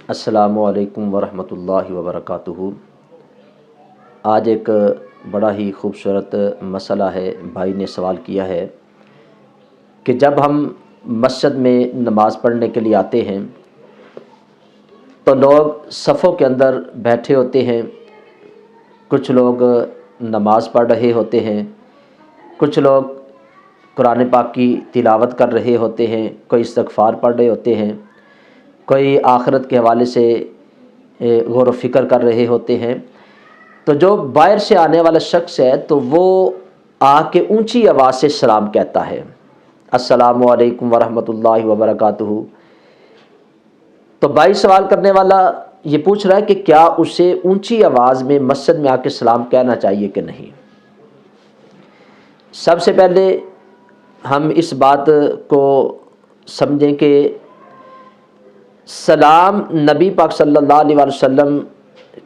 السلام علیکم ورحمۃ اللہ وبرکاتہ۔ آج ایک بڑا ہی خوبصورت مسئلہ ہے، بھائی نے سوال کیا ہے کہ جب ہم مسجد میں نماز پڑھنے کے لیے آتے ہیں تو لوگ صفوں کے اندر بیٹھے ہوتے ہیں، کچھ لوگ نماز پڑھ رہے ہوتے ہیں، کچھ لوگ قرآن پاک کی تلاوت کر رہے ہوتے ہیں، کوئی استغفار پڑھ رہے ہوتے ہیں، کوئی آخرت کے حوالے سے غور و فکر کر رہے ہوتے ہیں۔ تو جو باہر سے آنے والا شخص ہے تو وہ آ کے اونچی آواز سے سلام کہتا ہے، السلام علیکم ورحمۃ اللہ وبرکاتہ۔ تو بھائی سوال کرنے والا یہ پوچھ رہا ہے کہ کیا اسے اونچی آواز میں مسجد میں آ کے سلام کہنا چاہیے کہ نہیں۔ سب سے پہلے ہم اس بات کو سمجھیں کہ سلام نبی پاک صلی اللہ علیہ وسلم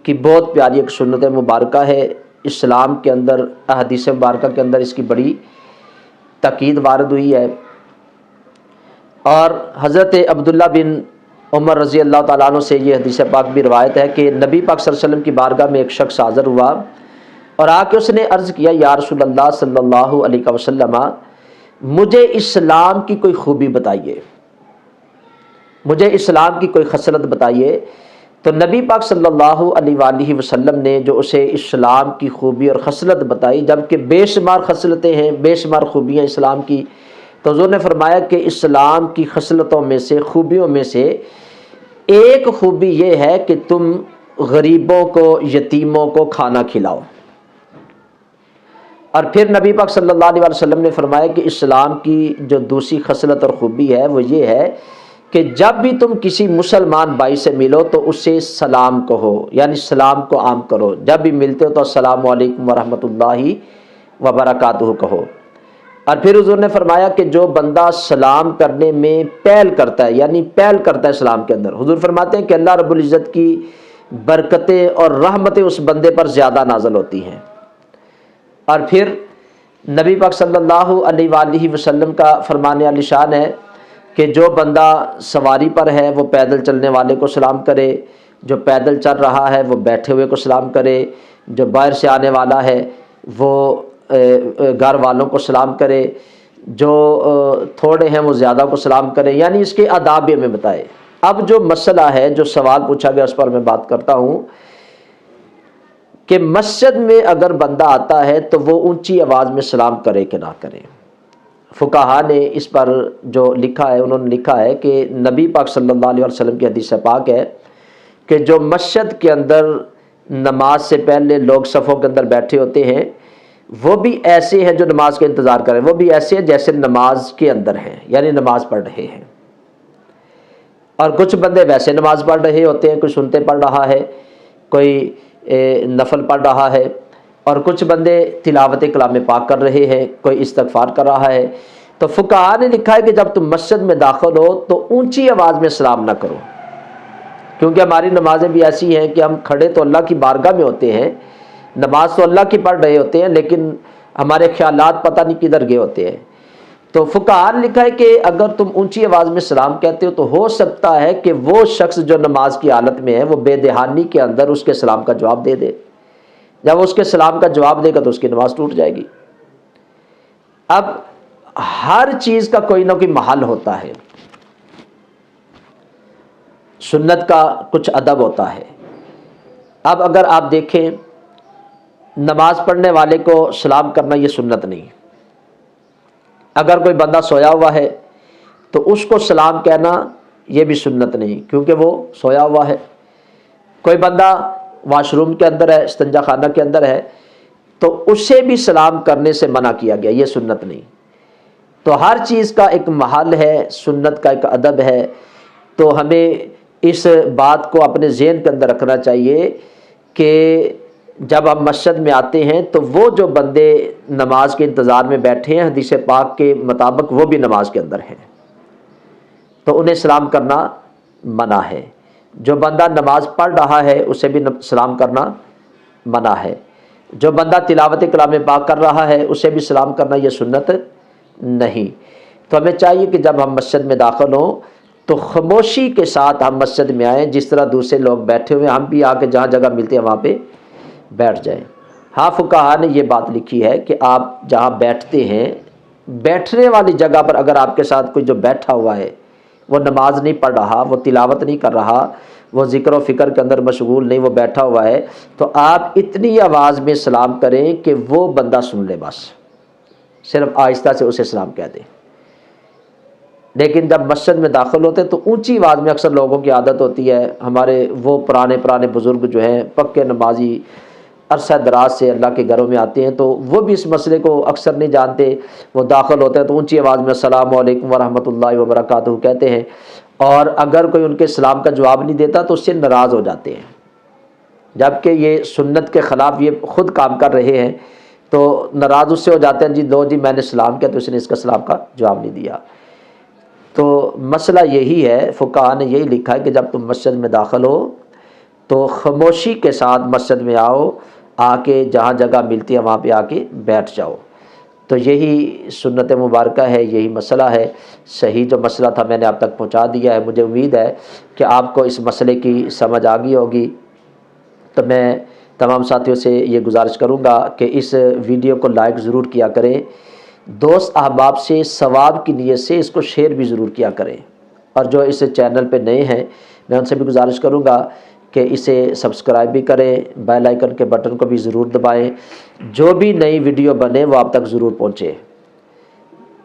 کی بہت پیاری ایک سنت مبارکہ ہے۔ اسلام کے اندر احادیث مبارکہ کے اندر اس کی بڑی تاکید وارد ہوئی ہے، اور حضرت عبداللہ بن عمر رضی اللہ تعالیٰ عنہ سے یہ حدیث پاک بھی روایت ہے کہ نبی پاک صلی اللہ علیہ وسلم کی بارگاہ میں ایک شخص حاضر ہوا اور آ کے اس نے عرض کیا، یا رسول اللہ صلی اللہ علیہ وسلم، مجھے اسلام کی کوئی خوبی بتائیے، مجھے اسلام کی کوئی خصلت بتائیے۔ تو نبی پاک صلی اللہ علیہ وآلہ وسلم نے جو اسے اسلام کی خوبی اور خصلت بتائی، جبکہ بے شمار خصلتیں ہیں، بے شمار خوبیاں اسلام کی، تو حضور نے فرمایا کہ اسلام کی خصلتوں میں سے، خوبیوں میں سے ایک خوبی یہ ہے کہ تم غریبوں کو، یتیموں کو کھانا کھلاؤ۔ اور پھر نبی پاک صلی اللہ علیہ وسلم نے فرمایا کہ اسلام کی جو دوسری خصلت اور خوبی ہے وہ یہ ہے کہ جب بھی تم کسی مسلمان بھائی سے ملو تو اسے سلام کہو، یعنی سلام کو عام کرو، جب بھی ملتے ہو تو السلام علیکم ورحمۃ اللہ وبرکاتہ کہو۔ اور پھر حضور نے فرمایا کہ جو بندہ سلام کرنے میں پہل کرتا ہے، یعنی پہل کرتا ہے اسلام کے اندر، حضور فرماتے ہیں کہ اللہ رب العزت کی برکتیں اور رحمتیں اس بندے پر زیادہ نازل ہوتی ہیں۔ اور پھر نبی پاک صلی اللہ علیہ وآلہ وسلم کا فرمان عالی شان ہے کہ جو بندہ سواری پر ہے وہ پیدل چلنے والے کو سلام کرے، جو پیدل چل رہا ہے وہ بیٹھے ہوئے کو سلام کرے، جو باہر سے آنے والا ہے وہ گھر والوں کو سلام کرے، جو تھوڑے ہیں وہ زیادہ کو سلام کرے، یعنی اس کے آداب بھی ہمیں بتائے۔ اب جو مسئلہ ہے، جو سوال پوچھا گیا، اس پر میں بات کرتا ہوں کہ مسجد میں اگر بندہ آتا ہے تو وہ اونچی آواز میں سلام کرے کہ نہ کرے۔ فقہا نے اس پر جو لکھا ہے، انہوں نے لکھا ہے کہ نبی پاک صلی اللہ علیہ وسلم کی حدیث پاک ہے کہ جو مسجد کے اندر نماز سے پہلے لوگ صفوں کے اندر بیٹھے ہوتے ہیں وہ بھی ایسے ہیں جو نماز کا انتظار کریں، وہ بھی ایسے ہیں جیسے نماز کے اندر ہیں، یعنی نماز پڑھ رہے ہیں۔ اور کچھ بندے ویسے نماز پڑھ رہے ہوتے ہیں، کوئی سنتے پڑھ رہا ہے، کوئی نفل پڑھ رہا ہے، اور کچھ بندے تلاوت کلام پاک کر رہے ہیں، کوئی استغفار کر رہا ہے۔ تو فقہا نے لکھا ہے کہ جب تم مسجد میں داخل ہو تو اونچی آواز میں سلام نہ کرو، کیونکہ ہماری نمازیں بھی ایسی ہیں کہ ہم کھڑے تو اللہ کی بارگاہ میں ہوتے ہیں، نماز تو اللہ کی پڑھ رہے ہوتے ہیں، لیکن ہمارے خیالات پتہ نہیں کدھر گئے ہوتے ہیں۔ تو فقہا نے لکھا ہے کہ اگر تم اونچی آواز میں سلام کہتے ہو تو ہو سکتا ہے کہ وہ شخص جو نماز کی حالت میں ہے وہ بے دہانی کے اندر اس کے سلام کا جواب دے دے۔ جب وہ اس کے سلام کا جواب دے گا تو اس کی نماز ٹوٹ جائے گی۔ اب ہر چیز کا کوئی نہ کوئی محل ہوتا ہے، سنت کا کچھ ادب ہوتا ہے۔ اب اگر آپ دیکھیں، نماز پڑھنے والے کو سلام کرنا یہ سنت نہیں۔ اگر کوئی بندہ سویا ہوا ہے تو اس کو سلام کہنا یہ بھی سنت نہیں، کیونکہ وہ سویا ہوا ہے۔ کوئی بندہ واش روم کے اندر ہے، استنجا خانہ کے اندر ہے، تو اسے بھی سلام کرنے سے منع کیا گیا، یہ سنت نہیں۔ تو ہر چیز کا ایک محل ہے، سنت کا ایک ادب ہے۔ تو ہمیں اس بات کو اپنے ذہن کے اندر رکھنا چاہیے کہ جب ہم مسجد میں آتے ہیں تو وہ جو بندے نماز کے انتظار میں بیٹھے ہیں، حدیث پاک کے مطابق وہ بھی نماز کے اندر ہیں، تو انہیں سلام کرنا منع ہے۔ جو بندہ نماز پڑھ رہا ہے اسے بھی سلام کرنا منع ہے۔ جو بندہ تلاوت کلام پاک کر رہا ہے اسے بھی سلام کرنا یہ سنت نہیں۔ تو ہمیں چاہیے کہ جب ہم مسجد میں داخل ہوں تو خاموشی کے ساتھ ہم مسجد میں آئیں، جس طرح دوسرے لوگ بیٹھے ہوئے ہیں ہم بھی آ کے جہاں جگہ ملتی ہے وہاں پہ بیٹھ جائیں۔ ہاں فقہا نے یہ بات لکھی ہے کہ آپ جہاں بیٹھتے ہیں، بیٹھنے والی جگہ پر اگر آپ کے ساتھ کوئی جو بیٹھا ہوا ہے وہ نماز نہیں پڑھ رہا، وہ تلاوت نہیں کر رہا، وہ ذکر و فکر کے اندر مشغول نہیں، وہ بیٹھا ہوا ہے، تو آپ اتنی آواز میں سلام کریں کہ وہ بندہ سن لے، بس صرف آہستہ سے اسے سلام کہہ دیں۔ لیکن جب مسجد میں داخل ہوتے ہیں تو اونچی آواز میں، اکثر لوگوں کی عادت ہوتی ہے، ہمارے وہ پرانے بزرگ جو ہیں پکے نمازی عرصہ دراز سے اللہ کے گھروں میں آتے ہیں، تو وہ بھی اس مسئلے کو اکثر نہیں جانتے، وہ داخل ہوتے ہیں تو اونچی آواز میں السلام علیکم ورحمۃ اللہ وبرکاتہ کہتے ہیں، اور اگر کوئی ان کے سلام کا جواب نہیں دیتا تو اس سے ناراض ہو جاتے ہیں، جبکہ یہ سنت کے خلاف یہ خود کام کر رہے ہیں، تو ناراض اس سے ہو جاتے ہیں، جی لو جی میں نے سلام کیا تو اس نے اس کا سلام کا جواب نہیں دیا۔ تو مسئلہ یہی ہے، فقہا نے یہی لکھا ہے کہ جب تم مسجد میں داخل ہو تو خاموشی کے ساتھ مسجد میں آؤ، آ کے جہاں جگہ ملتی ہے وہاں پہ آ کے بیٹھ جاؤ۔ تو یہی سنت مبارکہ ہے، یہی مسئلہ ہے۔ صحیح جو مسئلہ تھا میں نے آپ تک پہنچا دیا ہے، مجھے امید ہے کہ آپ کو اس مسئلے کی سمجھ آ گئی ہوگی۔ تو میں تمام ساتھیوں سے یہ گزارش کروں گا کہ اس ویڈیو کو لائک ضرور کیا کریں، دوست احباب سے ثواب کی نیت سے اس کو شیئر بھی ضرور کیا کریں، اور جو اس چینل پہ نئے ہیں میں ان سے بھی گزارش کروں گا کہ اسے سبسکرائب بھی کریں، بیل آئیکن کے بٹن کو بھی ضرور دبائیں، جو بھی نئی ویڈیو بنے وہ آپ تک ضرور پہنچے۔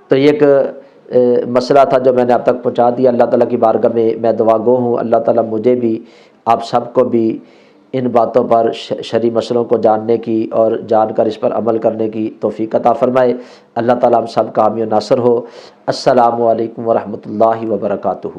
تو یہ ایک مسئلہ تھا جو میں نے آپ تک پہنچا دیا۔ اللہ تعالیٰ کی بارگاہ میں میں دعا گو ہوں، اللہ تعالیٰ مجھے بھی آپ سب کو بھی ان باتوں پر شرعی مسئلوں کو جاننے کی اور جان کر اس پر عمل کرنے کی توفیق عطا فرمائے۔ اللہ تعالیٰ ہم سب کا حامی و ناصر ہو۔ السلام علیکم ورحمۃ اللہ وبرکاتہ۔